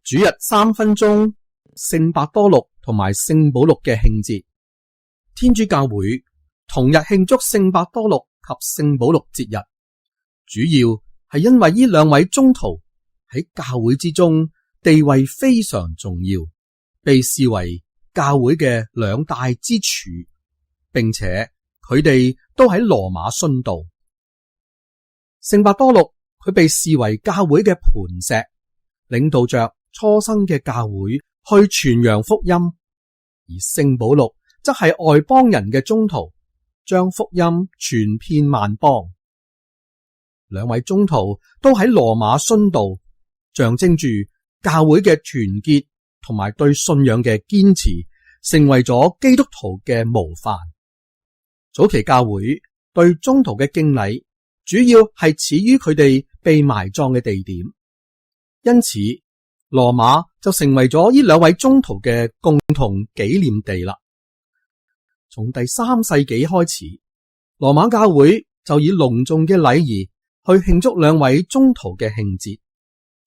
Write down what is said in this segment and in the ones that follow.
主日3分鐘，聖伯多祿同埋聖保祿嘅慶節。天主教會同日慶祝聖伯多祿及聖保祿節日，主要係因為呢兩位宗徒喺教會之中地位非常重要，被視為教會嘅兩大支柱，並且佢哋都喺羅馬殉道。聖伯多祿佢被視為教會嘅磐石，領導着初生嘅教會去傳揚福音，而聖保祿則係外邦人嘅宗徒，將福音傳遍萬邦。兩位宗徒都喺羅馬殉道，象徵住教會嘅團結同埋對信仰嘅堅持，成為咗基督徒嘅模範。早期教會對宗徒嘅敬禮主要係始於佢哋被埋葬嘅地點，因此羅馬就成為咗呢兩位宗徒嘅共同紀念地啦。從第3世紀開始，羅馬教會就以隆重嘅禮儀去慶祝兩位宗徒嘅慶節，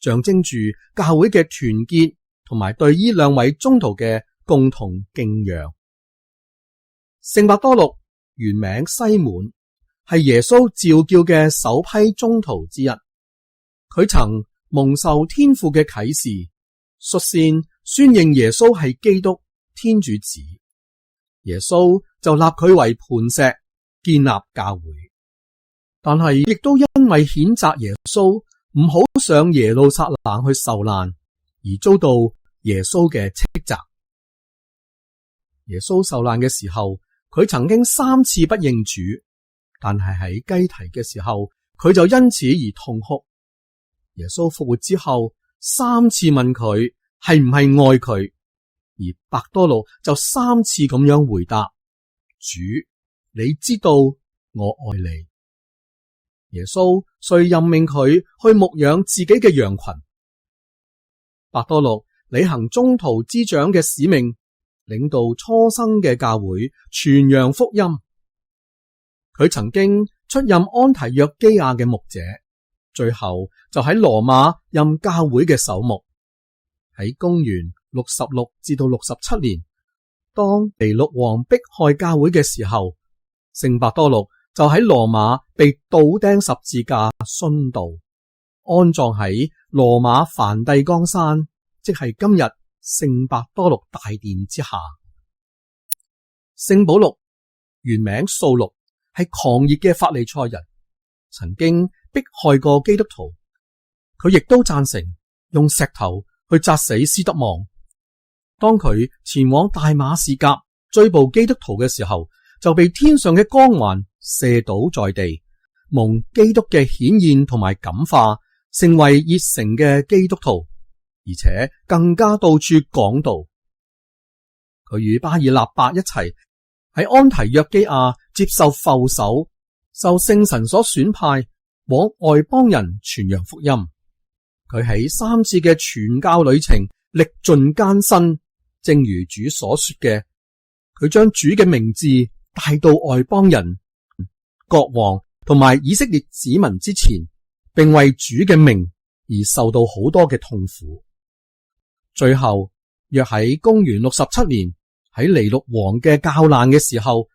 象徵住教會嘅團結同埋對呢兩位宗徒嘅共同敬仰。聖伯多祿原名西滿，係耶穌召叫嘅首批宗徒之一。佢曾蒙受天父嘅啟示，率先宣認耶穌係基督天主子，耶穌就立佢為磐石，建立教會。但係亦都因為譴責耶穌唔好上耶路撒冷去受難，而遭到耶穌嘅斥責。耶穌受難嘅時候，佢曾經3次不認主，但係喺雞啼嘅時候，佢就因此而痛哭。耶穌復活之後3次問佢係唔係愛佢，而伯多祿就3次咁樣回答：主，你知道我愛你。耶穌遂任命佢去牧養自己嘅羊群。伯多祿履行宗徒之長嘅使命，領導初生嘅教會傳揚福音。佢曾經出任安提約基亞嘅牧者，最後就喺羅馬任教會嘅首牧。喺公元66至到67年，當尼祿王迫害教會嘅時候，聖伯多祿就喺羅馬被倒釘十字架殉道，安葬喺羅馬梵蒂岡山，即係今日聖伯多祿大殿之下。聖保祿原名掃祿，係狂熱嘅法利賽人，曾經迫害過基督徒。佢亦都贊成用石頭去砸死斯德望。當佢前往大馬士革追捕基督徒嘅時候，就被天上嘅光環射倒在地，蒙基督嘅顯現同埋感化，成為熱誠嘅基督徒，而且更加到處講道。佢與巴爾納伯一齊喺安提約基亞接受副手，受聖神所選派往外邦人傳揚福音。佢喺3次嘅傳教旅程歷盡艱辛，正如主所說嘅，佢將主嘅名字帶到外邦人、國王同埋以色列子民之前，並為主嘅名而受到好多嘅痛苦。最後，約喺公元67年，喺尼祿王嘅教難嘅時候，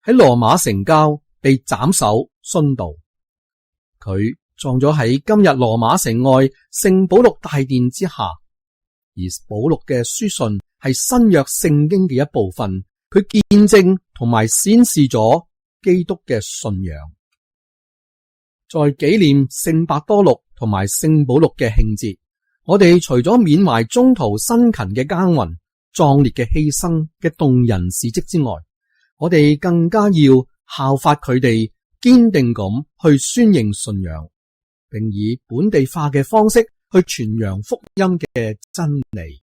喺羅馬城郊被斬首殉道。佢葬咗喺今日羅馬城外聖保祿大殿之下，而保祿嘅書信係新約聖經嘅一部分，佢見證同埋顯示咗基督嘅信仰。在紀念聖伯多祿同埋聖保祿嘅慶節，我哋除咗緬懷宗徒辛勤嘅耕耘、壯烈嘅犧牲嘅動人事蹟之外，我哋更加要效法佢哋，堅定咁去宣認信仰，並以本地化嘅方式去傳揚福音嘅真理。